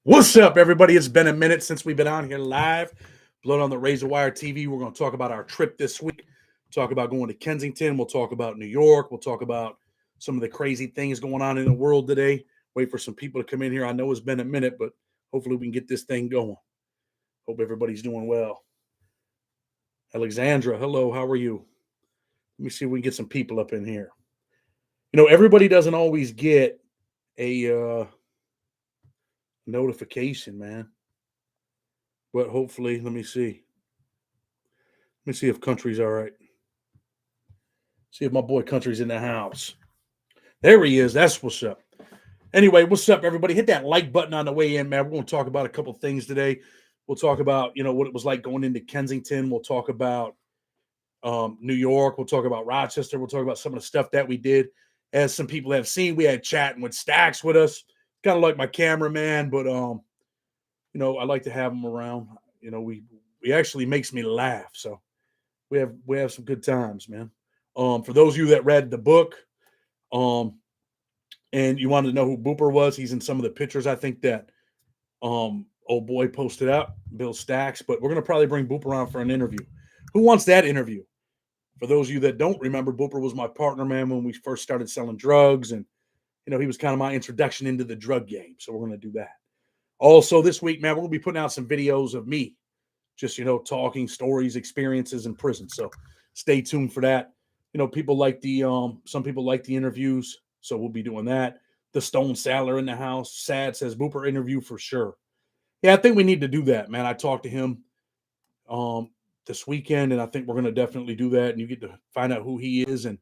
What's up, everybody? It's been a minute since we've been on here live. Blood on the Razor Wire TV. We're going to talk about our trip this week. Talk about going to Kensington. We'll talk about New York. We'll talk about some of the crazy things going on in the world today. Wait for some people to come in here. I know it's been a minute, but hopefully we can get this thing going. Hope everybody's doing well. Alexandra, hello. How are you? Let me see if we can get some people up in here. You know, everybody doesn't always get a notification, man. But hopefully, let me see. Let me see if Country's all right. See if my boy Country's in the house. There he is. That's what's up. Anyway, what's up, everybody? Hit that like button on the way in, man. We're going to talk about a couple things today. We'll talk about, what it was like going into Kensington. We'll talk about New York. We'll talk about Rochester. We'll talk about some of the stuff that we did. As some people have seen, we had chatting with Stacks with us. Kind of like my cameraman, but I like to have him around. We actually makes me laugh. So we have some good times, man. For those of you that read the book, and you wanted to know who Booper was, he's in some of the pictures I think that old boy posted up, Bill Stacks. But we're gonna probably bring Booper on for an interview. Who wants that interview? For those of you that don't remember, Booper was my partner, man, when we first started selling drugs, and he was kind of my introduction into the drug game. So we're gonna do that. Also, this week, man, we're gonna be putting out some videos of me, just talking stories, experiences in prison. So stay tuned for that. People like some people like the interviews, so we'll be doing that. The Stone Saddler in the house. Sad says Booper interview for sure. Yeah, I think we need to do that, man. I talked to him this weekend, and I think we're going to definitely do that. And you get to find out who he is and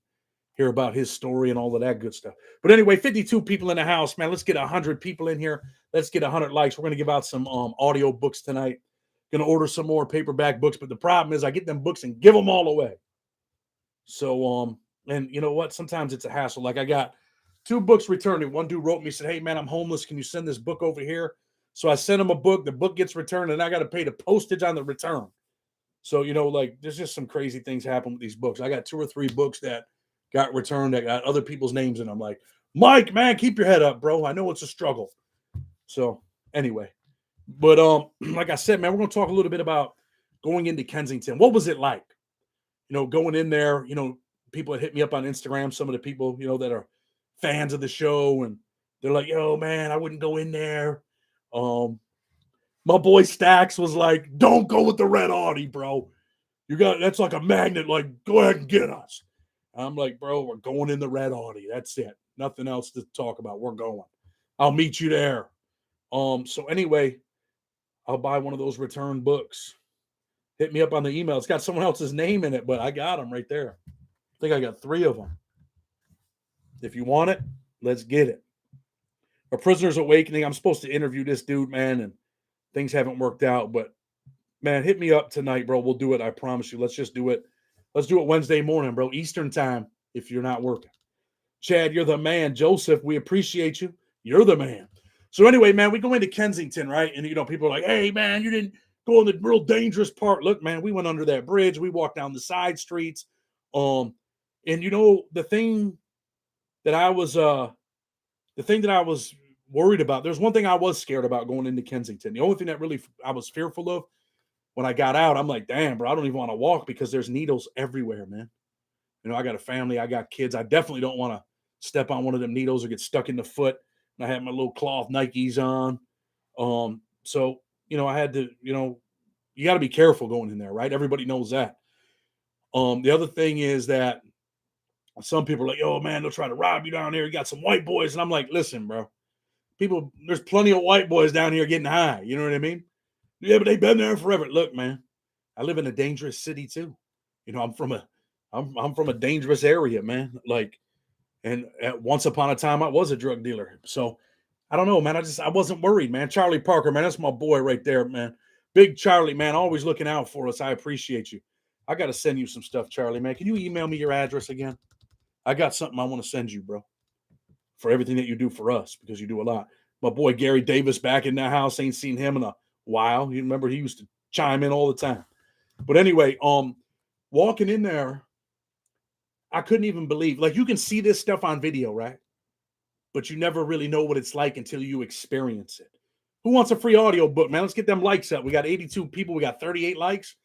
hear about his story and all of that good stuff. But anyway, 52 people in the house, man. Let's get 100 people in here. Let's get 100 likes. We're going to give out some audio books tonight. Going to order some more paperback books, but the problem is I get them books and give them all away. So, and you know what? Sometimes it's a hassle. Like I got 2 books returning. One dude wrote me, said, "Hey man, I'm homeless. Can you send this book over here?" So I sent him a book. The book gets returned, and I got to pay the postage on the return. So, there's just some crazy things happen with these books. I got 2 or 3 books that got returned that got other people's names in them. Like, Mike, man, keep your head up, bro. I know it's a struggle. So anyway, but like I said, man, we're going to talk a little bit about going into Kensington. What was it like? Going in there, people had hit me up on Instagram, some of the people, that are fans of the show, and they're like, "Yo, man, I wouldn't go in there." My boy Stacks was like, "Don't go with the red Audi, bro. That's like a magnet. Like, go ahead and get us." I'm like, "Bro, we're going in the red Audi. That's it. Nothing else to talk about. We're going. I'll meet you there." So anyway, I'll buy one of those return books. Hit me up on the email. It's got someone else's name in it, but I got them right there. I think I got 3 of them. If you want it, let's get it. A Prisoner's Awakening. I'm supposed to interview this dude, man, and things haven't worked out. But, man, hit me up tonight, bro. We'll do it. I promise you. Let's just do it. Let's do it Wednesday morning, bro. Eastern time if you're not working. Chad, you're the man. Joseph, we appreciate you. You're the man. So anyway, man, we go into Kensington, right? And, people are like, "Hey, man, you didn't go in the real dangerous part." Look, man, we went under that bridge. We walked down the side streets. And the thing that I was worried about, there's one thing I was scared about going into Kensington. The only thing that really I was fearful of when I got out, I'm like, "Damn, bro, I don't even want to walk because there's needles everywhere, man." I got a family, I got kids. I definitely don't want to step on one of them needles or get stuck in the foot. And I had my little cloth Nikes on. So, I had to, you got to be careful going in there, right? Everybody knows that. The other thing is that some people are like, "Oh man, they'll try to rob you down there. You got some white boys." And I'm like, "Listen, bro, there's plenty of white boys down here getting high. You know what I mean? Yeah, but they've been there forever." Look, man, I live in a dangerous city too. I'm from a dangerous area, man. Like, and once upon a time I was a drug dealer. So I don't know, man. I wasn't worried, man. Charlie Parker, man, that's my boy right there, man. Big Charlie, man, always looking out for us. I appreciate you. I got to send you some stuff, Charlie, man. Can you email me your address again? I got something I want to send you, bro, for everything that you do for us, because you do a lot. My boy Gary Davis back in that house. Ain't seen him in a while. You remember he used to chime in all the time. But anyway, walking in there, I couldn't even believe. Like, you can see this stuff on video, right? But you never really know what it's like until you experience it. Who wants a free audio book, man? Let's get them likes up. We got 82 people. We got 38 likes.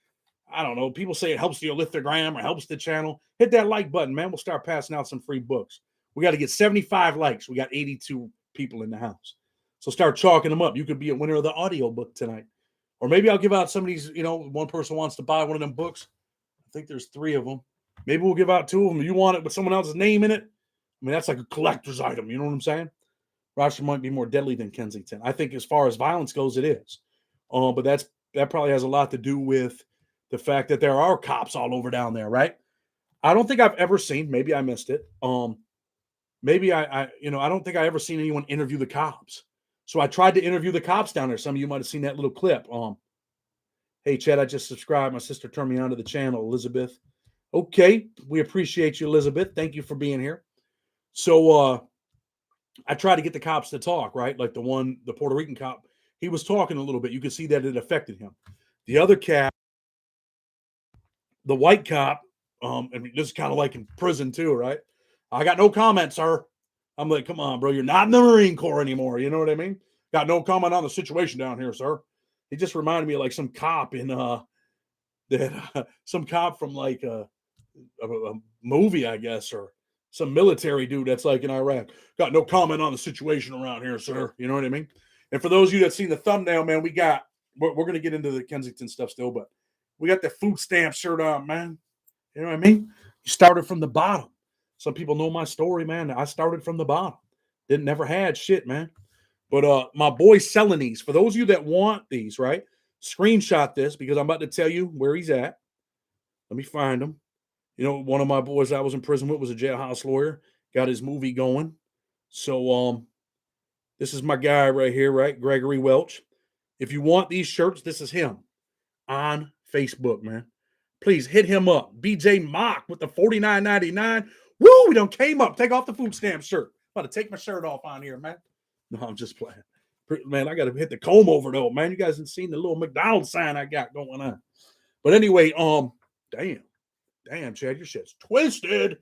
I don't know. People say it helps the lithogram or helps the channel. Hit that like button, man. We'll start passing out some free books. We got to get 75 likes. We got 82 people in the house. So start chalking them up. You could be a winner of the audio book tonight. Or maybe I'll give out some of these, one person wants to buy one of them books. I think there's 3 of them. Maybe we'll give out 2 of them. You want it with someone else's name in it? I mean, that's like a collector's item. You know what I'm saying? Rochester might be more deadly than Kensington. I think as far as violence goes, it is. But that probably has a lot to do with the fact that there are cops all over down there, right? I don't think I've ever seen, maybe I missed it. Maybe I don't think I ever seen anyone interview the cops. So I tried to interview the cops down there. Some of you might have seen that little clip. Hey, Chad, I just subscribed. My sister turned me on to the channel, Elizabeth. Okay, we appreciate you, Elizabeth. Thank you for being here. So I tried to get the cops to talk, right? Like the Puerto Rican cop, he was talking a little bit. You could see that it affected him. The other cat, the white cop, and this is kind of like in prison too, right? I got no comment, sir. I'm like, come on, bro. You're not in the Marine Corps anymore. You know what I mean? Got no comment on the situation down here, sir. He just reminded me of like some cop in some cop from like a movie, I guess, or some military dude that's like in Iraq. Got no comment on the situation around here, sir. You know what I mean? And for those of you that seen the thumbnail, man, we're going to get into the Kensington stuff still, but we got the food stamp shirt on, man. You know what I mean? You started from the bottom. Some people know my story, man. I started from the bottom. Never had shit, man. But my boy's selling these. For those of you that want these, right? Screenshot this because I'm about to tell you where he's at. Let me find him. One of my boys I was in prison with was a jailhouse lawyer. Got his movie going. So this is my guy right here, right? Gregory Welch. If you want these shirts, this is him on Facebook, man. Please hit him up. BJ Mock with the $49.99. Woo, we done came up. Take off the food stamp shirt. I'm about to take my shirt off on here, man. No, I'm just playing. Man, I got to hit the comb over, though, man. You guys haven't seen the little McDonald's sign I got going on. But anyway, damn, Chad, your shit's twisted.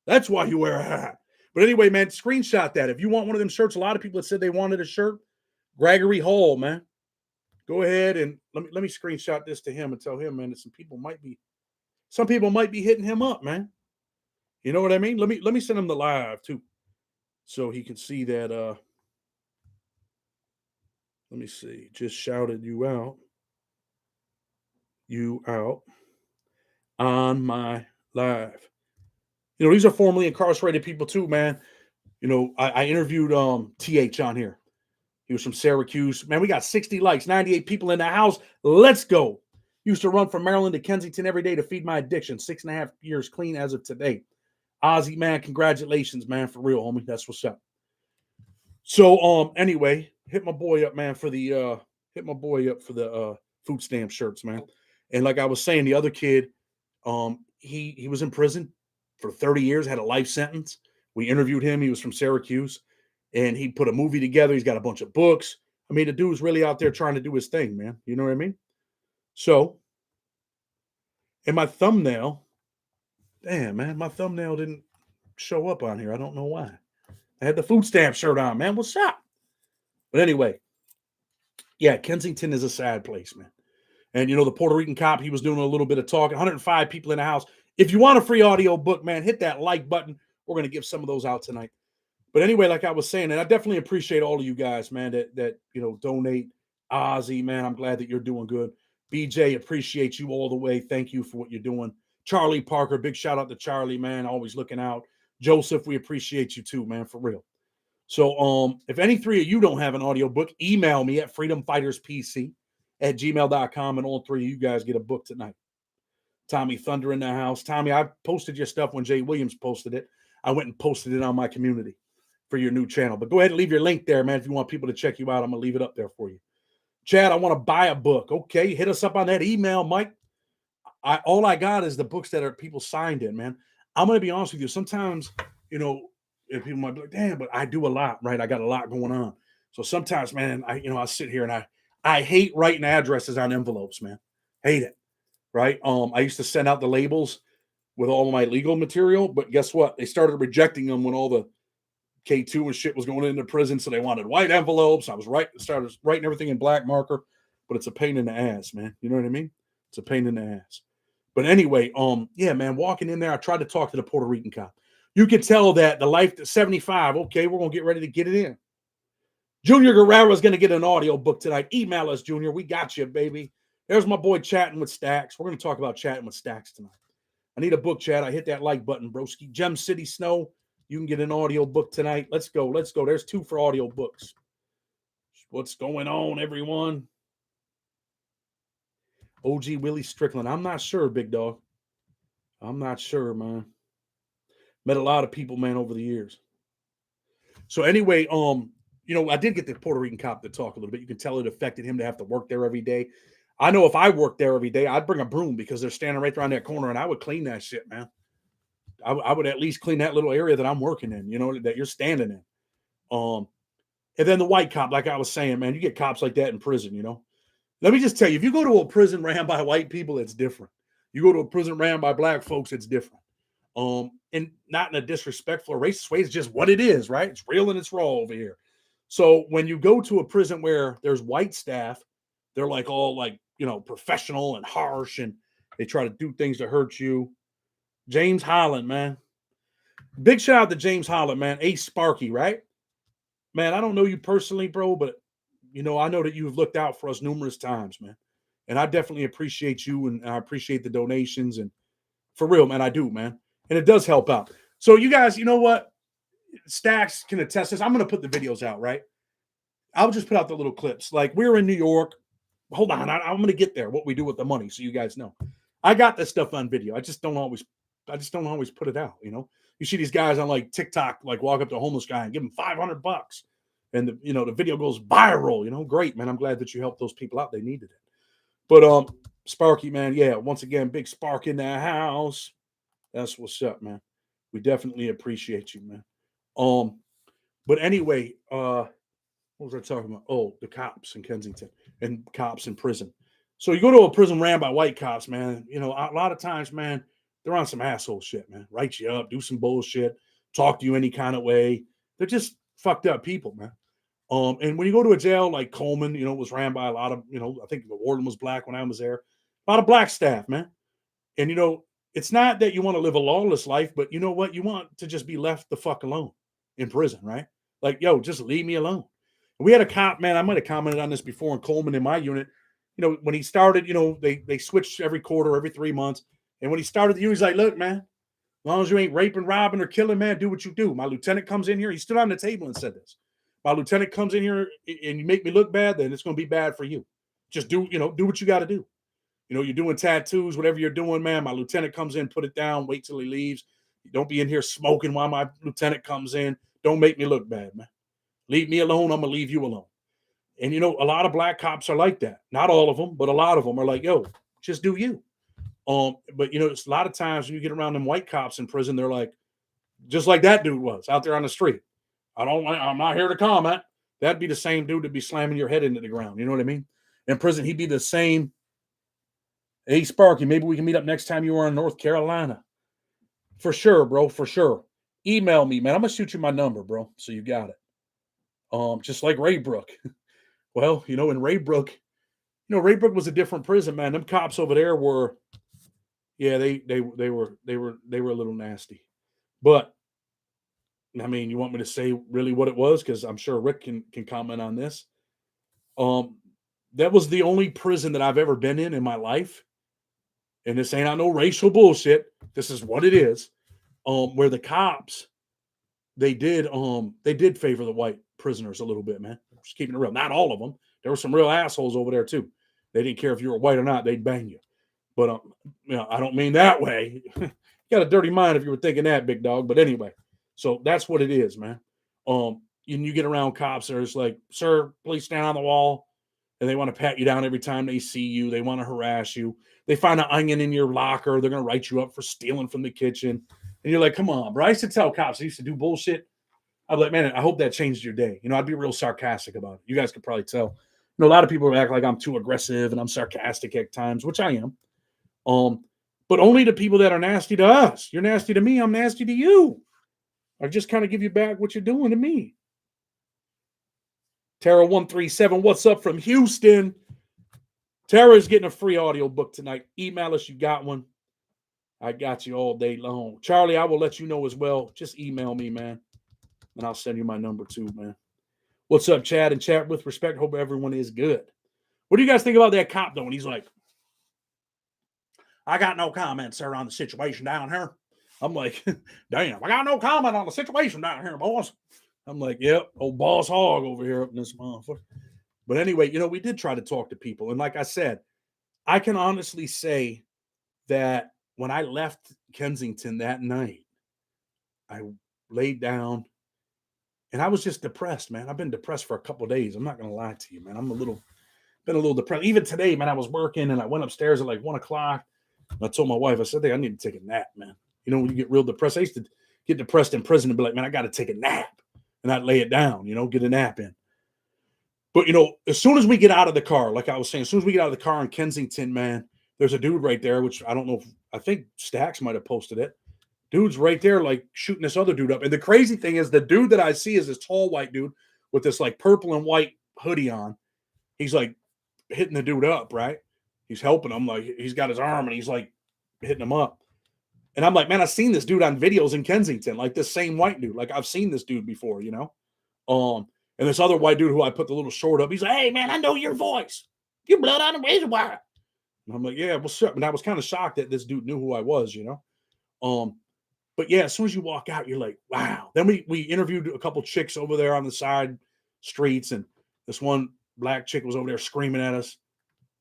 That's why you wear a hat. But anyway, man, screenshot that. If you want one of them shirts, a lot of people that said they wanted a shirt, Gregory Hall, man. Go ahead and let me screenshot this to him and tell him, man, that some people might be hitting him up, man. You know what I mean? Let me send him the live too, so he can see that. Let me see. Just shouted you out. You out on my live. These are formerly incarcerated people too, man. I interviewed TH on here. He was from Syracuse. Man, we got 60 likes, 98 people in the house. Let's go. Used to run from Maryland to Kensington every day to feed my addiction. 6.5 years clean as of today. Ozzy, man, congratulations, man, for real, homie. That's what's up. So, anyway, hit my boy up, man, for the food stamp shirts, man. And like I was saying, the other kid, he was in prison for 30 years, had a life sentence. We interviewed him. He was from Syracuse, and he put a movie together. He's got a bunch of books. I mean, the dude's really out there trying to do his thing, man. You know what I mean? So, in my thumbnail, damn, man, my thumbnail didn't show up on here. I don't know why. I had the food stamp shirt on, man. What's up? But anyway, yeah, Kensington is a sad place, man. And, the Puerto Rican cop, he was doing a little bit of talking. 105 people in the house. If you want a free audio book, man, hit that like button. We're going to give some of those out tonight. But anyway, like I was saying, and I definitely appreciate all of you guys, man, that donate. Ozzy, man, I'm glad that you're doing good. BJ, appreciate you all the way. Thank you for what you're doing. Charlie Parker, big shout out to Charlie, man, always looking out. Joseph, we appreciate you too, man, for real. So if any 3 of you don't have an audio book, email me at freedomfighterspc@gmail.com, and all 3 of you guys get a book tonight. Tommy Thunder in the house. Tommy, I posted your stuff when Jay Williams posted it. I went and posted it on my community for your new channel. But go ahead and leave your link there, man, if you want people to check you out. I'm going to leave it up there for you. Chad, I want to buy a book. Okay, hit us up on that email, Mike. All I got is the books that are people signed in, man. I'm going to be honest with you. Sometimes, and people might be like, damn, but I do a lot, right? I got a lot going on. So sometimes, man, I sit here and I hate writing addresses on envelopes, man. Hate it, right? I used to send out the labels with all of my legal material, but guess what? They started rejecting them when all the K2 and shit was going into prison, so they wanted white envelopes. I was started writing everything in black marker, but it's a pain in the ass, man. You know what I mean? It's a pain in the ass. But anyway, yeah, man, walking in there, I tried to talk to the Puerto Rican cop. You could tell that the life at 75, okay, we're gonna get ready to get it in. Junior Guerrero is gonna get an audio book tonight. Email us, Junior. We got you, baby. There's my boy chatting with Stacks. We're gonna talk about chatting with Stacks tonight. I need a book chat. I hit that like button, broski. Gem City Snow. You can get an audio book tonight. Let's go. Let's go. There's 2 for audio books. What's going on, everyone? OG Willie Strickland. I'm not sure, big dog. I'm not sure, man. Met a lot of people, man, over the years. So anyway, I did get the Puerto Rican cop to talk a little bit. You can tell it affected him to have to work there every day. I know if I worked there every day, I'd bring a broom because they're standing right around that corner, and I would clean that shit, man. I would at least clean that little area that I'm working in, that you're standing in. And then the white cop, like I was saying, man, you get cops like that in prison, Let me just tell you, if you go to a prison ran by white people, it's different. You go to a prison ran by black folks, it's different. And not in a disrespectful or racist way, it's just what it is, right? It's real and it's raw over here. So when you go to a prison where there's white staff, they're like all like, professional and harsh, and they try to do things to hurt you. James Holland, man. Big shout out to James Holland, man. Ace Sparky, right? Man, I don't know you personally, bro, but I know that you've looked out for us numerous times, man. And I definitely appreciate you, and I appreciate the donations. And for real, man, I do, man. And it does help out. So you guys, you know what? Stacks can attest this. I'm going to put the videos out, right? I'll just put out the little clips. Like, we're in New York. Hold on. I'm going to get there, what we do with the money, so you guys know. I got this stuff on video. I just don't always put it out, You see these guys on like TikTok, like walk up to a homeless guy and give him $500. And the video goes viral, great, man. I'm glad that you helped those people out. They needed it. But Sparky, man, yeah, once again, big Spark in the house. That's what's up, man. We definitely appreciate you, man. But anyway, what was I talking about? Oh, the cops in Kensington and cops in prison. So you go to a prison ran by white cops, man. A lot of times, man, they're on some asshole shit, man. Write you up, do some bullshit, talk to you any kind of way. They're just fucked up people, man. And when you go to a jail like Coleman, it was ran by a lot of, I think the warden was black when I was there. A lot of black staff, man. And, it's not that you want to live a lawless life, but you know what? You want to just be left the fuck alone in prison, right? Like, yo, just leave me alone. And we had a cop, man, I might have commented on this before in Coleman in my unit. When he started, they switched every quarter, every 3 months. And when he started the unit, he's like, look, man, as long as you ain't raping, robbing, or killing, man, do what you do. My lieutenant comes in here. He stood on the table and said this. My lieutenant comes in here and you make me look bad, then it's going to be bad for you. Just do what you got to do. You're doing tattoos, whatever you're doing, man. My lieutenant comes in, put it down, wait till he leaves. Don't be in here smoking while my lieutenant comes in. Don't make me look bad, man. Leave me alone. I'm going to leave you alone. And, a lot of black cops are like that. Not all of them, but a lot of them are like, yo, just do you. But, it's a lot of times when you get around them white cops in prison, they're like, just like that dude was out there on the street. I'm not here to comment. That'd be the same dude that'd be slamming your head into the ground. You know what I mean? In prison, he'd be the same. Hey, Sparky, maybe we can meet up next time you are in North Carolina. For sure, bro, for sure. Email me, man. I'm going to shoot you my number, bro, so you got it. Just like Raybrook. Well, in Raybrook, Raybrook was a different prison, man. Them cops over there were, yeah, they were a little nasty. But, I mean, you want me to say really what it was? Because I'm sure Rick can comment on this. That was the only prison that I've ever been in my life. And this ain't no racial bullshit. This is what it is. Where the cops, they did favor the white prisoners a little bit, man. Just keeping it real. Not all of them. There were some real assholes over there too. They didn't care if you were white or not. They'd bang you. But I don't mean that way. You got a dirty mind if you were thinking that, big dog. But anyway, so that's what it is, man. You get around cops, they're just like, sir, please stand on the wall. And they want to pat you down every time they see you. They want to harass you. They find an onion in your locker. They're going to write you up for stealing from the kitchen. And you're like, come on, bro. I used to tell cops I used to do bullshit. I'd be like, man, I hope that changed your day. I'd be real sarcastic about it. You guys could probably tell. A lot of people act like I'm too aggressive and I'm sarcastic at times, which I am. But only to people that are nasty to us. You're nasty to me. I'm nasty to you. I just kind of give you back what you're doing to me. Tara137, what's up from Houston? Tara's getting a free audio book tonight. Email us, you got one. I got you all day long. Charlie, I will let you know as well. Just email me, man. And I'll send you my number too, man. What's up, Chad and chat with respect? Hope everyone is good. What do you guys think about that cop, though? And he's like, I got no comment, sir, on the situation down here. I'm like, damn, I got no comment on the situation down here, boss. I'm like, yep, old boss hog over here up in this motherfucker. But anyway, we did try to talk to people. And like I said, I can honestly say that when I left Kensington that night, I laid down and I was just depressed, man. I've been depressed for a couple of days. I'm not going to lie to you, man. Been a little depressed. Even today, man, I was working and I went upstairs at like 1 o'clock. I told my wife, I said, hey, I need to take a nap, man. When you get real depressed, I used to get depressed in prison and be like, man, I got to take a nap. And I'd lay it down, get a nap in. But, as soon as we get out of the car, like I was saying, as soon as we get out of the car in Kensington, man, there's a dude right there, which I don't know I think Stacks might have posted it. Dude's right there, like shooting this other dude up. And the crazy thing is the dude that I see is this tall white dude with this like purple and white hoodie on. He's like hitting the dude up, right? He's helping him. Like he's got his arm and he's like hitting him up. And I'm like, man, I've seen this dude on videos in Kensington, like this same white dude. Like I've seen this dude before, And this other white dude who I put the little short up, he's like, hey, man, I know your voice. You blood on a razor wire. And I'm like, yeah, what's up? And I was kind of shocked that this dude knew who I was, But yeah, as soon as you walk out, you're like, wow. Then we interviewed a couple chicks over there on the side streets, and this one black chick was over there screaming at us,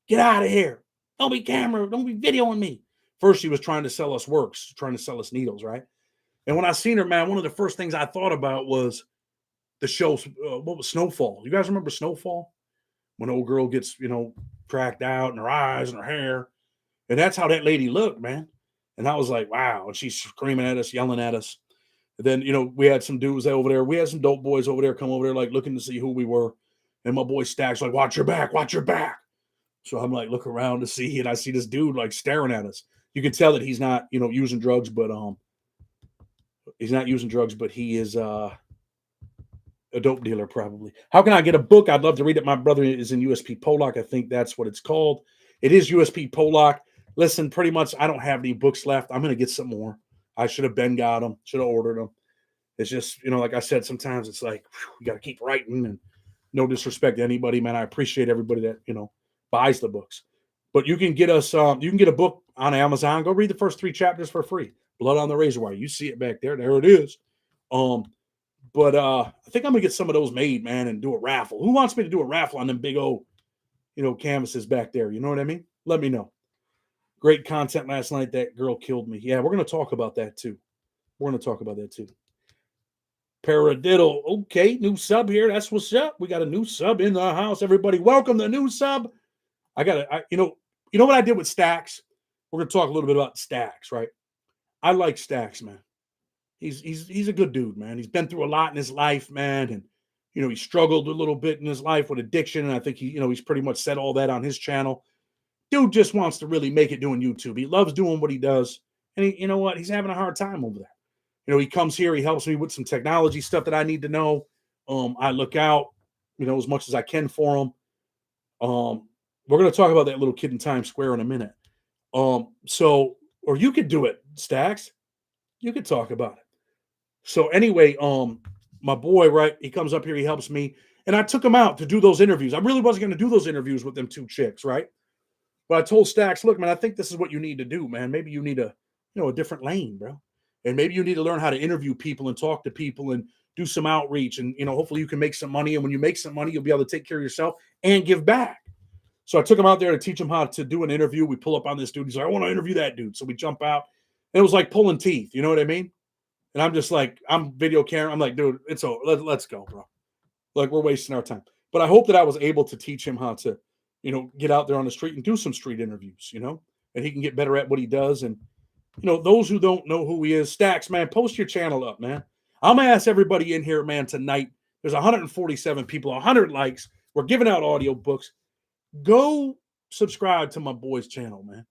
get out of here. Don't be videoing me. First, she was trying to sell us works, trying to sell us needles, right? And when I seen her, man, one of the first things I thought about was the show, what was Snowfall? You guys remember Snowfall? When old girl gets, cracked out in her eyes and her hair. And that's how that lady looked, man. And I was like, wow. And she's screaming at us, yelling at us. And then, we had some dudes over there. We had some dope boys over there come over there, like looking to see who we were. And my boy Stack's like, watch your back, watch your back. So I'm like, look around to see. And I see this dude like staring at us. You can tell that he's not, using drugs, but he's not using drugs, but he is a dope dealer probably. How can I get a book? I'd love to read it. My brother is in USP Pollock. I think that's what it's called. It is USP Pollock. Listen, pretty much I don't have any books left. I'm going to get some more. I should have got them. Should have ordered them. It's just, like I said, sometimes it's like, you got to keep writing, and no disrespect to anybody, man. I appreciate everybody that, buys the books. But you can get us, you can get a book on Amazon. Go read the first 3 chapters for free. Blood on the Razor Wire. You see it back there. There it is. But I think I'm going to get some of those made, man, and do a raffle. Who wants me to do a raffle on them big old, canvases back there? You know what I mean? Let me know. Great content last night. That girl killed me. Yeah, we're going to talk about that too. Paradiddle. Okay, new sub here. That's what's up. We got a new sub in the house. Everybody, welcome the new sub. You know what I did with Stacks? We're going to talk a little bit about Stacks, right? I like Stacks, man. He's a good dude, man. He's been through a lot in his life, man. And, he struggled a little bit in his life with addiction. And I think he's pretty much said all that on his channel. Dude just wants to really make it doing YouTube. He loves doing what he does. And you know what? He's having a hard time over there. He comes here, he helps me with some technology stuff that I need to know. I look out, as much as I can for him. We're going to talk about that little kid in Times Square in a minute. Or you could do it, Stacks. You could talk about it. So anyway, my boy, right, he comes up here, he helps me. And I took him out to do those interviews. I really wasn't going to do those interviews with them 2 chicks, right? But I told Stacks, look, man, I think this is what you need to do, man. Maybe you need a different lane, bro. And maybe you need to learn how to interview people and talk to people and do some outreach. And, hopefully you can make some money. And when you make some money, you'll be able to take care of yourself and give back. So I took him out there to teach him how to do an interview. We pull up on this dude. He's like, I want to interview that dude. So we jump out. And it was like pulling teeth. You know what I mean? And I'm just like, I'm video camera. I'm like, dude, it's over. Let's go, bro. Like, we're wasting our time. But I hope that I was able to teach him how to, get out there on the street and do some street interviews, and he can get better at what he does. And, those who don't know who he is, Stacks, man, post your channel up, man. I'm going to ask everybody in here, man, tonight. There's 147 people, 100 likes. We're giving out audio books. Go subscribe to my boy's channel, man.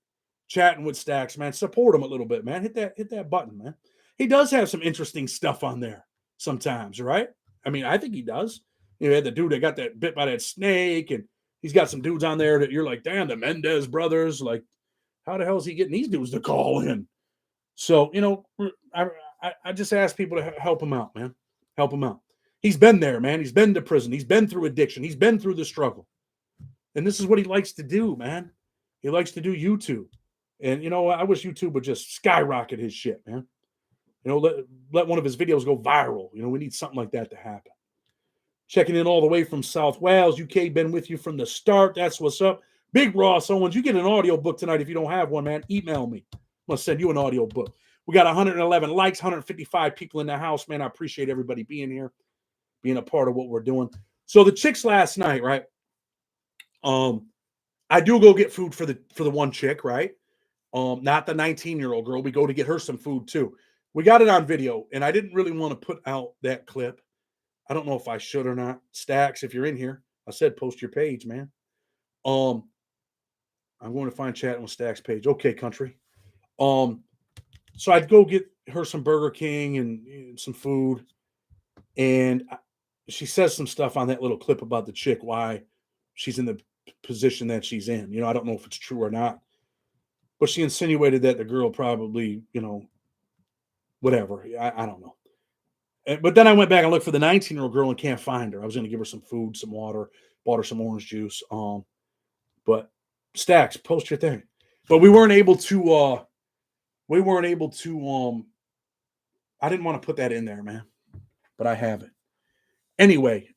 Chatting with Stacks, man. Support him a little bit, man. Hit that button, man. he does have some interesting stuff on there sometimes, right? I mean, I think he does. You had the dude that got that bit by that snake, and he's got some dudes on there that you're like, damn, the Mendez brothers. Like, how the hell is he getting these dudes to call in? So, I just ask people to help him out, man. Help him out. He's been there, man. He's been to prison. He's been through addiction. He's been through the struggle. And this is what he likes to do, man. He likes to do YouTube. And, I wish YouTube would just skyrocket his shit, man. Let one of his videos go viral. We need something like that to happen. Checking in all the way from South Wales, UK, been with you from the start. That's what's up. Big Ross Owens, you get an audio book tonight. If you don't have one, man, email me. I'm going to send you an audio book. We got 111 likes, 155 people in the house, man. I appreciate everybody being here, being a part of what we're doing. So the chicks last night, right? I do go get food for the one chick, right? Not the 19-year-old girl. We go to get her some food too. We got it on video, and I didn't really want to put out that clip. I don't know if I should or not. Stacks, if you're in here, I said post your page, man. I'm going to find chat on Stacks' page. Okay, country. So I'd go get her some Burger King and some food, and she says some stuff on that little clip about the chick, why she's in the position that she's in. I don't know if it's true or not, but she insinuated that the girl probably, whatever. I don't know. But then I went back and looked for the 19-year-old girl and can't find her. I was going to give her some food, some water, bought her some orange juice. But Stacks, post your thing. But we weren't able to. I didn't want to put that in there, man. But I have it. Anyway,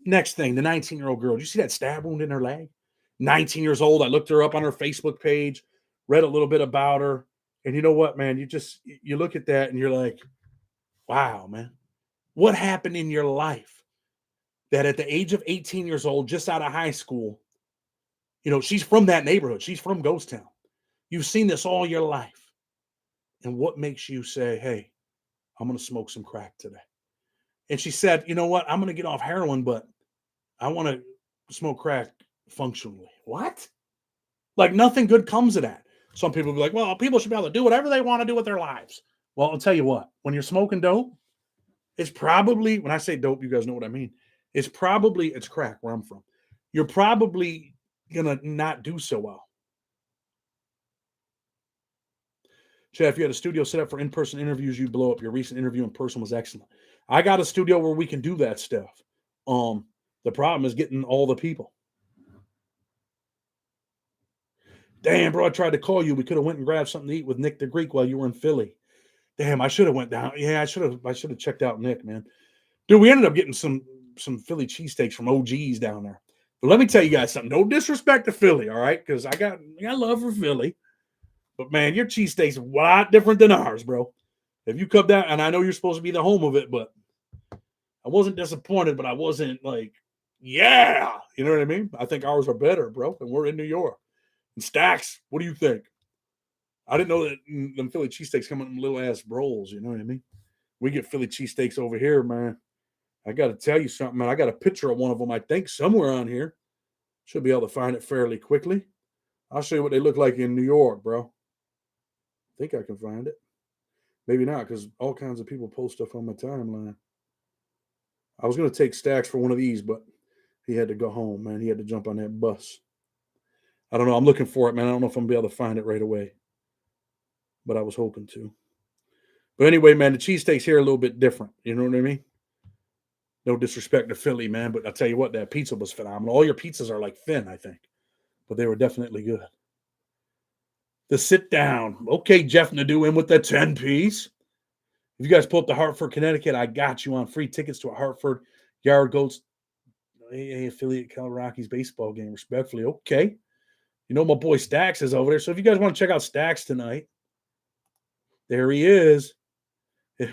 next thing, the 19-year-old girl. Did you see that stab wound in her leg? 19 years old. I looked her up on her Facebook page, read a little bit about her. And you know what, man? You look at that and you're like, wow, man. What happened in your life that at the age of 18 years old, just out of high school, she's from that neighborhood. She's from Ghost Town. You've seen this all your life. And what makes you say, hey, I'm going to smoke some crack today? And she said, you know what? I'm going to get off heroin, but I want to smoke crack functionally. What? Like nothing good comes of that. Some people will be like, well, people should be able to do whatever they want to do with their lives. Well, I'll tell you what, when you're smoking dope, it's probably, when I say dope, you guys know what I mean. It's crack where I'm from. You're probably going to not do so well. Chad, if you had a studio set up for in-person interviews, you'd blow up. Your recent interview in person was excellent. I got a studio where we can do that stuff. The problem is getting all the people. Damn, bro, I tried to call you. We could have went and grabbed something to eat with Nick the Greek while you were in Philly. Damn, I should have went down. Yeah, I should have checked out Nick, man. Dude, we ended up getting some Philly cheesesteaks from OGs down there. But let me tell you guys something. No disrespect to Philly, all right? Because I got love for Philly. But, man, your cheesesteaks are a lot different than ours, bro. If you come down, and I know you're supposed to be the home of it, but I wasn't disappointed, but I wasn't like, yeah. You know what I mean? I think ours are better, bro, and we're in New York. And Stacks, what do you think? I didn't know that them Philly cheesesteaks come in little ass rolls. You know what I mean? We get Philly cheesesteaks over here, man. I got to tell you something, man. I got a picture of one of them, I think, somewhere on here. Should be able to find it fairly quickly. I'll show you what they look like in New York, bro. I think I can find it. Maybe not, because all kinds of people post stuff on my timeline. I was going to take Stacks for one of these, but he had to go home, man. He had to jump on that bus. I don't know. I'm looking for it, man. I don't know if I'm going to be able to find it right away. But I was hoping to. But anyway, man, the cheesesteaks here are a little bit different. You know what I mean? No disrespect to Philly, man, but I'll tell you what, that pizza was phenomenal. All your pizzas are like thin, I think. But they were definitely good. The sit down. Okay, Jeff Nadeau in with the 10-piece. If you guys pull up to Hartford, Connecticut, I got you on free tickets to a Hartford Yard Goats AA affiliate Cal Rockies baseball game, respectfully. Okay. You know my boy Stacks is over there. So if you guys want to check out Stacks tonight, there he is.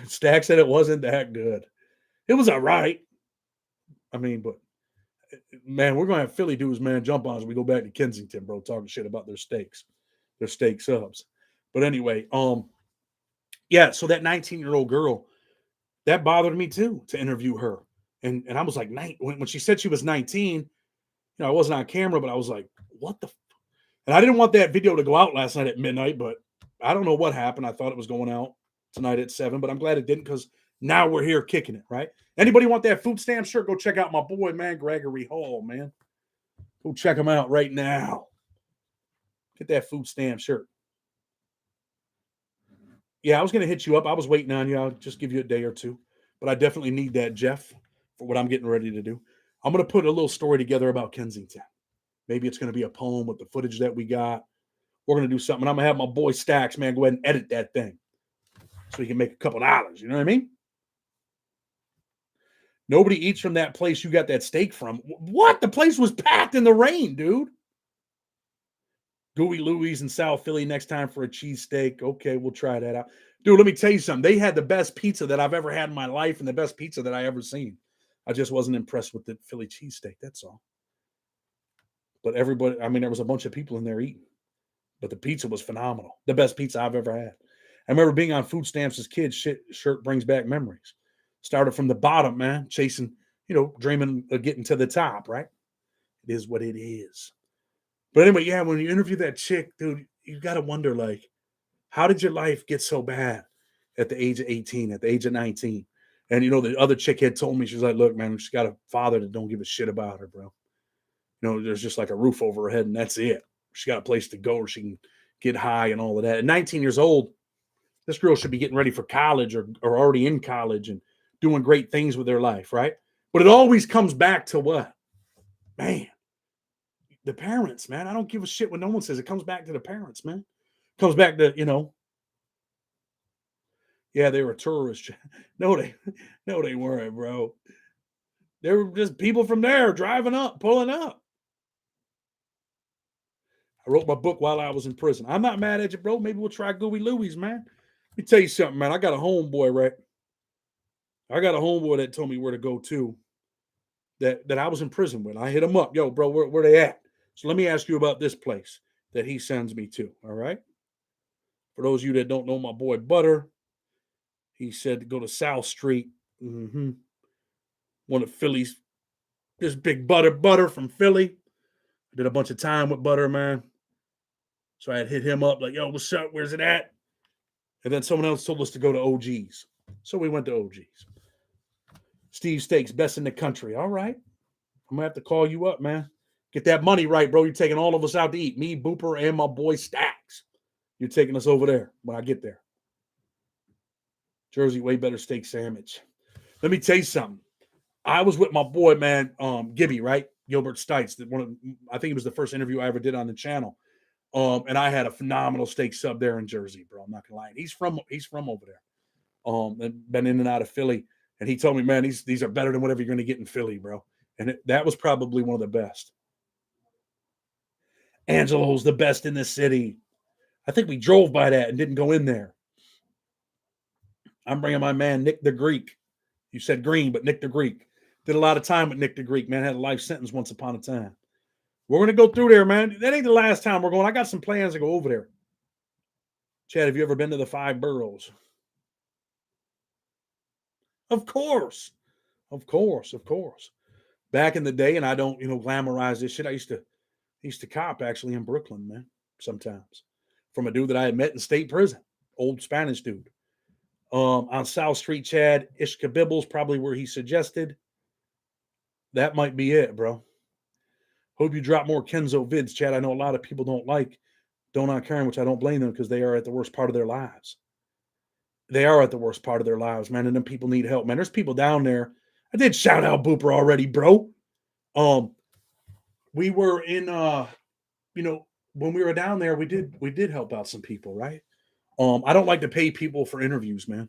Stacks said it wasn't that good. It was all right. I mean, but man, we're going to have Philly dudes, man, jump on as we go back to Kensington, bro, talking shit about their steak subs. But anyway, yeah, so that 19-year-old girl, that bothered me too, to interview her. And I was like, when she said she was 19, I wasn't on camera, but I was like, what the and I didn't want that video to go out last night at midnight, but I don't know what happened. I thought it was going out tonight at 7, but I'm glad it didn't because now we're here kicking it, right? Anybody want that food stamp shirt? Go check out my boy, man, Gregory Hall, man. Go check him out right now. Get that food stamp shirt. Yeah, I was going to hit you up. I was waiting on you. I'll just give you a day or two. But I definitely need that, Jeff, for what I'm getting ready to do. I'm going to put a little story together about Kensington. Maybe it's going to be a poem with the footage that we got. We're going to do something. I'm going to have my boy Stacks, man, go ahead and edit that thing so he can make a couple dollars. You know what I mean? Nobody eats from that place you got that steak from. What? The place was packed in the rain, dude. Gooey Louie's in South Philly next time for a cheesesteak. Okay, we'll try that out. Dude, let me tell you something. They had the best pizza that I've ever had in my life and the best pizza that I ever seen. I just wasn't impressed with the Philly cheesesteak. That's all. But everybody, I mean, there was a bunch of people in there eating. But the pizza was phenomenal. The best pizza I've ever had. I remember being on food stamps as kids. Shirt brings back memories. Started from the bottom, man, chasing, dreaming of getting to the top, right? It is what it is. But anyway, yeah, when you interview that chick, dude, you got to wonder, like, how did your life get so bad at the age of 18, at the age of 19? And, the other chick had told me, she was like, look, man, she's got a father that don't give a shit about her, bro. There's just like a roof over her head, and that's it. She got a place to go where she can get high and all of that. At 19 years old, this girl should be getting ready for college or already in college and doing great things with their life, right? But it always comes back to what? Man, the parents, man. I don't give a shit what no one says. It comes back to the parents, man. It comes back to, yeah, they were tourists. No, they weren't, bro. They were just people from there driving up, pulling up. I wrote my book while I was in prison. I'm not mad at you, bro. Maybe we'll try Gooey Louie's, man. Let me tell you something, man. I got a homeboy, right? I got a homeboy that told me where to go to that I was in prison with. I hit him up. Yo, bro, where they at? So let me ask you about this place that he sends me to, all right? For those of you that don't know my boy Butter, he said to go to South Street. One of Philly's, this big Butter from Philly. I did a bunch of time with Butter, man. So I had hit him up like, yo, what's up? Where's it at? And then someone else told us to go to OG's. So we went to OG's. Steve Steaks, best in the country. All right. I'm going to have to call you up, man. Get that money right, bro. You're taking all of us out to eat. Me, Booper, and my boy Stacks. You're taking us over there when I get there. Jersey, way better steak sandwich. Let me tell you something. I was with my boy, man, Gibby, right? Gilbert Stites. I think it was the first interview I ever did on the channel. And I had a phenomenal steak sub there in Jersey, bro. I'm not gonna lie. He's from over there. And been in and out of Philly. And he told me, man, these are better than whatever you're gonna get in Philly, bro. And that was probably one of the best. Angelo's the best in the city. I think we drove by that and didn't go in there. I'm bringing my man Nick the Greek. You said Green, but Nick the Greek. Did a lot of time with Nick the Greek, man. Had a life sentence once upon a time. We're going to go through there, man. That ain't the last time we're going. I got some plans to go over there. Chad, have you ever been to the 5 boroughs? Of course. Of course. Of course. Back in the day, and I don't, glamorize this shit. I used to cop actually in Brooklyn, man, sometimes. From a dude that I had met in state prison. Old Spanish dude. On South Street, Chad, Ishkabibbles, probably where he suggested. That might be it, bro. Hope you drop more Kenzo vids, Chad. I know a lot of people don't like Donut Karen, which I don't blame them because they are at the worst part of their lives. They are at the worst part of their lives, man. And then people need help, man. There's people down there. I did shout out Booper already, bro. We were in when we were down there, we did help out some people, right? I don't like to pay people for interviews, man.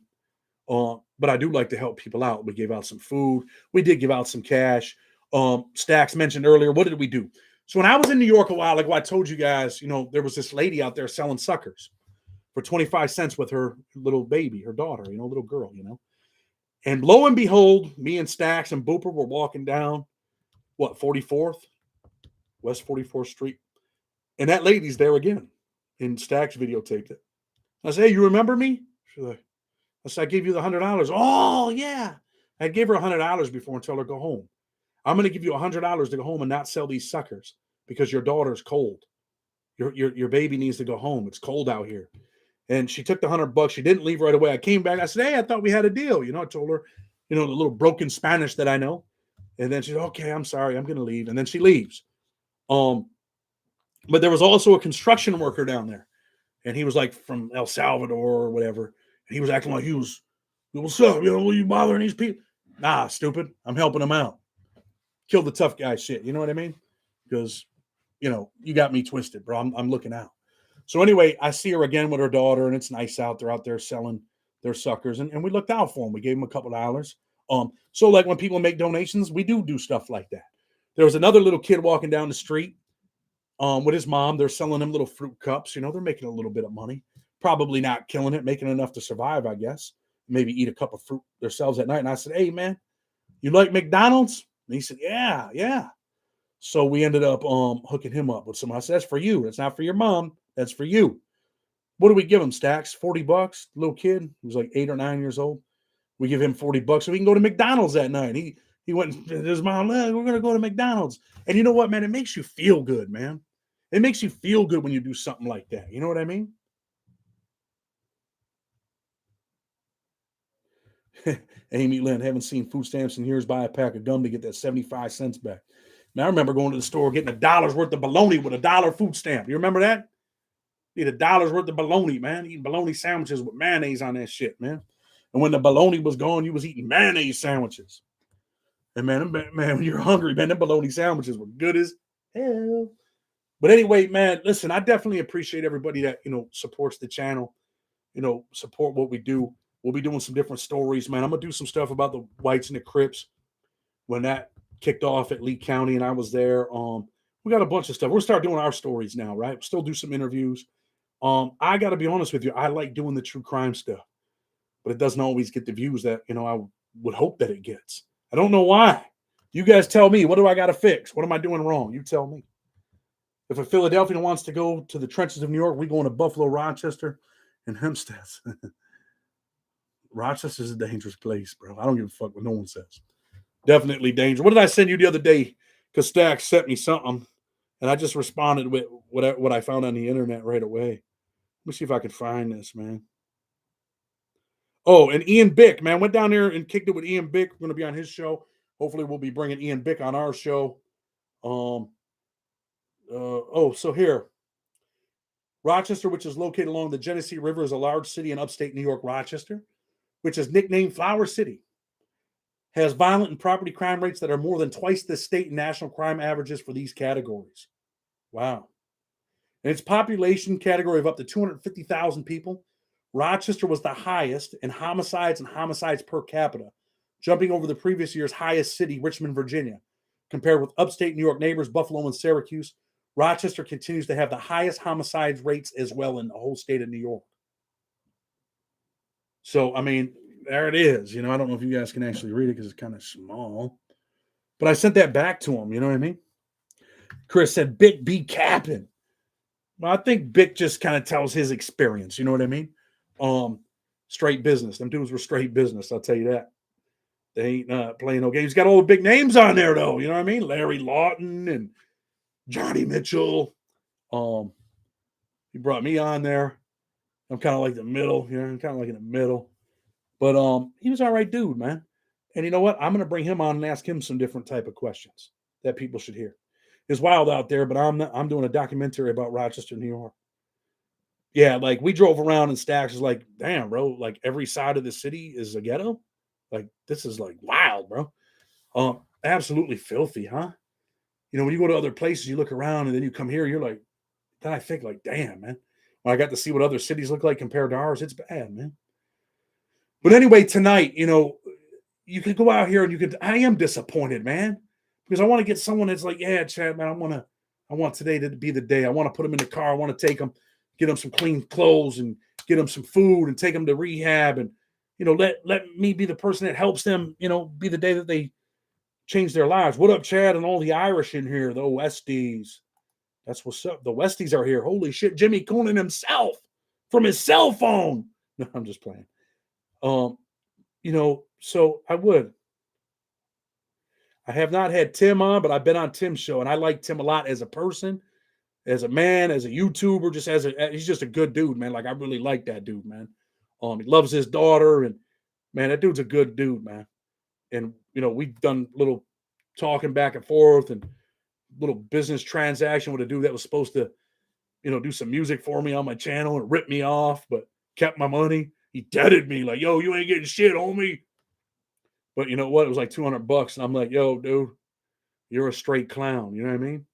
But I do like to help people out. We gave out some food. We did give out some cash. Stacks mentioned earlier, what did we do? So when I was in New York a while ago, I told you guys, there was this lady out there selling suckers for 25 cents with her little baby, her daughter, little girl, And lo and behold, me and Stacks and Booper were walking down, 44th? West 44th Street. And that lady's there again. And Stacks videotaped it. I said, hey, you remember me? She's like, I said, I gave you the $100. Oh, yeah. I gave her $100 before and tell her go home. I'm going to give you $100 to go home and not sell these suckers because your daughter's cold. Your baby needs to go home. It's cold out here. And she took the $100. She didn't leave right away. I came back. I said, hey, I thought we had a deal. I told her, the little broken Spanish that I know. And then she said, okay, I'm sorry. I'm going to leave. And then she leaves. But there was also a construction worker down there. And he was like from El Salvador or whatever. And he was acting like he was, what's up? What are you bothering these people? Nah, stupid. I'm helping them out. Kill the tough guy shit. You know what I mean? Because, you got me twisted, bro. I'm looking out. So anyway, I see her again with her daughter, and it's nice out. They're out there selling their suckers, and we looked out for them. We gave them a couple $. So like when people make donations, we do stuff like that. There was another little kid walking down the street with his mom. They're selling them little fruit cups. They're making a little bit of money. Probably not killing it, making enough to survive, I guess. Maybe eat a cup of fruit themselves at night. And I said, hey, man, you like McDonald's? And he said, yeah. So we ended up hooking him up with some. I said, that's for you. That's not for your mom. That's for you. What do we give him, Stacks? $40? Little kid. He was like 8 or 9 years old. We give him $40 so he can go to McDonald's that night. He went to his mom, we're going to go to McDonald's. And you know what, man? It makes you feel good, man. It makes you feel good when you do something like that. You know what I mean? Amy Lynn, haven't seen food stamps in years. Buy a pack of gum to get that 75 cents back. Now, I remember going to the store, getting $1 worth of bologna with $1 food stamp. You remember that? Need $1 worth of bologna, man. Eating bologna sandwiches with mayonnaise on that shit, man. And when the bologna was gone, you was eating mayonnaise sandwiches. And man, when you're hungry, man, them bologna sandwiches were good as hell. But anyway, man, listen, I definitely appreciate everybody that, supports the channel, support what we do. We'll be doing some different stories, man. I'm going to do some stuff about the Whites and the Crips when that kicked off at Lee County and I was there. We got a bunch of stuff. We'll start doing our stories now, right? We'll still do some interviews. I got to be honest with you. I like doing the true crime stuff, but it doesn't always get the views that, I would hope that it gets. I don't know why. You guys tell me, what do I got to fix? What am I doing wrong? You tell me. If a Philadelphian wants to go to the trenches of New York, we going to Buffalo, Rochester, and Hempstead. Rochester's a dangerous place, bro. I don't give a fuck what no one says. Definitely dangerous. What did I send you the other day? Because Stack sent me something, and I just responded with what I found on the internet right away. Let me see if I could find this, man. Oh, and Ian Bick, man. Went down there and kicked it with Ian Bick. We're going to be on his show. Hopefully, we'll be bringing Ian Bick on our show. So here. Rochester, which is located along the Genesee River, is a large city in upstate New York. Rochester, which is nicknamed Flower City, has violent and property crime rates that are more than twice the state and national crime averages for these categories. Wow. In its population category of up to 250,000 people, Rochester was the highest in homicides and homicides per capita, jumping over the previous year's highest city, Richmond, Virginia. Compared with upstate New York neighbors Buffalo and Syracuse, Rochester continues to have the highest homicides rates as well in the whole state of New York. So, I mean, there it is. I don't know if you guys can actually read it because it's kind of small. But I sent that back to him. You know what I mean? Chris said, Bick be capping. Well, I think Bick just kind of tells his experience. You know what I mean? Straight business. Them dudes were straight business. I'll tell you that. They ain't playing no games. He's got all the big names on there, though. You know what I mean? Larry Lawton and Johnny Mitchell. He brought me on there. I'm kind of like the middle. I'm kind of like in the middle. But he was all right dude, man. And you know what? I'm going to bring him on and ask him some different type of questions that people should hear. It's wild out there, but I'm doing a documentary about Rochester, New York. Yeah, like we drove around and Stacks is like, damn, bro, like every side of the city is a ghetto. Like this is like wild, bro. Absolutely filthy, huh? When you go to other places, you look around and then you come here, you're like, then I think like, damn, man. When I got to see what other cities look like compared to ours, it's bad, man. But anyway, tonight, you could go out here and I am disappointed, man, because I want to get someone that's like, yeah, Chad, man, I want today to be the day. I want to put them in the car. I want to take them, get them some clean clothes and get them some food and take them to rehab. And, let me be the person that helps them, be the day that they change their lives. What up, Chad? And all the Irish in here, the Westies. That's what's up. The Westies are here. Holy shit. Jimmy Coonan himself from his cell phone. No, I'm just playing. So I would. I have not had Tim on, but I've been on Tim's show, and I like Tim a lot as a person, as a man, as a YouTuber, he's just a good dude, man. Like I really like that dude, man. He loves his daughter, and man, that dude's a good dude, man. And we've done little talking back and forth and little business transaction with a dude that was supposed to, do some music for me on my channel and rip me off, but kept my money. He deaded me like, yo, you ain't getting shit, homie. But you know what? It was like $200. And I'm like, yo, dude, you're a straight clown. You know what I mean?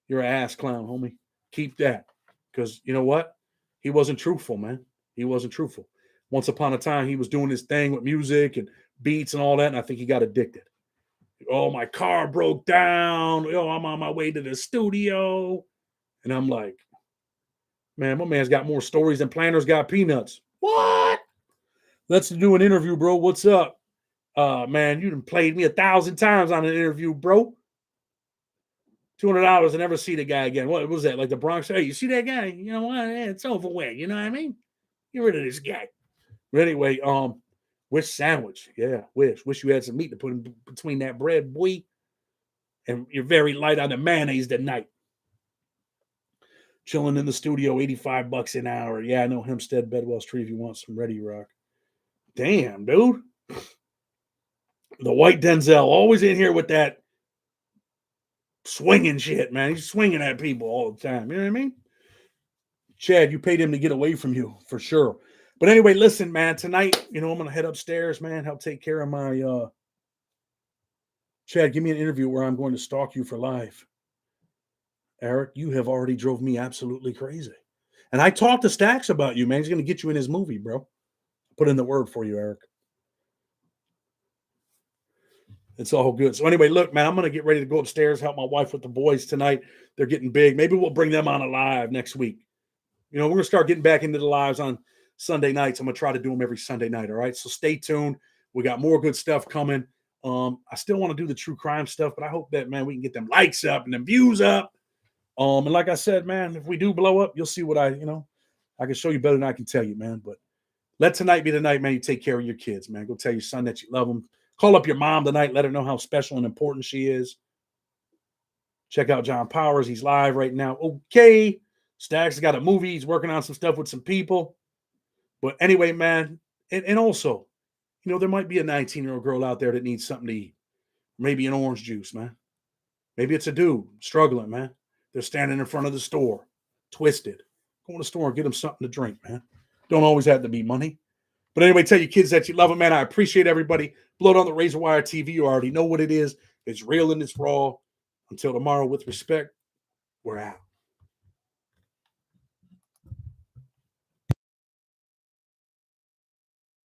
You're an ass clown, homie. Keep that. Because you know what? He wasn't truthful, man. He wasn't truthful. Once upon a time, he was doing his thing with music and beats and all that. And I think he got addicted. Oh, my car broke down. Yo, I'm on my way to the studio. And I'm like, man, my man's got more stories than Planners got peanuts. What? Let's do an interview, bro. What's up? Man, you done played me 1,000 times on an interview, bro. $200 and never see the guy again. What was that? Like the Bronx? Hey, you see that guy? You know what? It's over with. You know what I mean? Get rid of this guy. But anyway, wish sandwich. Yeah, wish you had some meat to put in between that bread, boy. And you're very light on the mayonnaise tonight. Chilling in the studio, $85 an hour. Yeah, I know Hempstead, Bedwell Street if you want some Ready Rock. Damn, dude. The white Denzel always in here with that swinging shit, man. He's swinging at people all the time. You know what I mean? Chad, you paid him to get away from you for sure. But anyway, listen, man, tonight, I'm going to head upstairs, man, help take care of my, Chad, give me an interview where I'm going to stalk you for life. Eric, you have already drove me absolutely crazy. And I talked to Stacks about you, man. He's going to get you in his movie, bro. Put in the word for you, Eric. It's all good. So anyway, look, man, I'm going to get ready to go upstairs, help my wife with the boys tonight. They're getting big. Maybe we'll bring them on a live next week. We're going to start getting back into the lives on Sunday nights. I'm going to try to do them every Sunday night. All right. So stay tuned. We got more good stuff coming. I still want to do the true crime stuff, but I hope that, man, we can get them likes up and them views up. And like I said, man, if we do blow up, you'll see what I can show you better than I can tell you, man. But let tonight be the night, man. You take care of your kids, man. Go tell your son that you love him. Call up your mom tonight. Let her know how special and important she is. Check out John Powers. He's live right now. Okay. Stacks has got a movie. He's working on some stuff with some people. But anyway, man, and also, there might be a 19-year-old girl out there that needs something to eat. Maybe an orange juice, man. Maybe it's a dude struggling, man. They're standing in front of the store, twisted. Go in the store and get them something to drink, man. Don't always have to be money. But anyway, tell your kids that you love them, man. I appreciate everybody. Blood on the Razor Wire TV. You already know what it is. It's real and it's raw. Until tomorrow, with respect, we're out.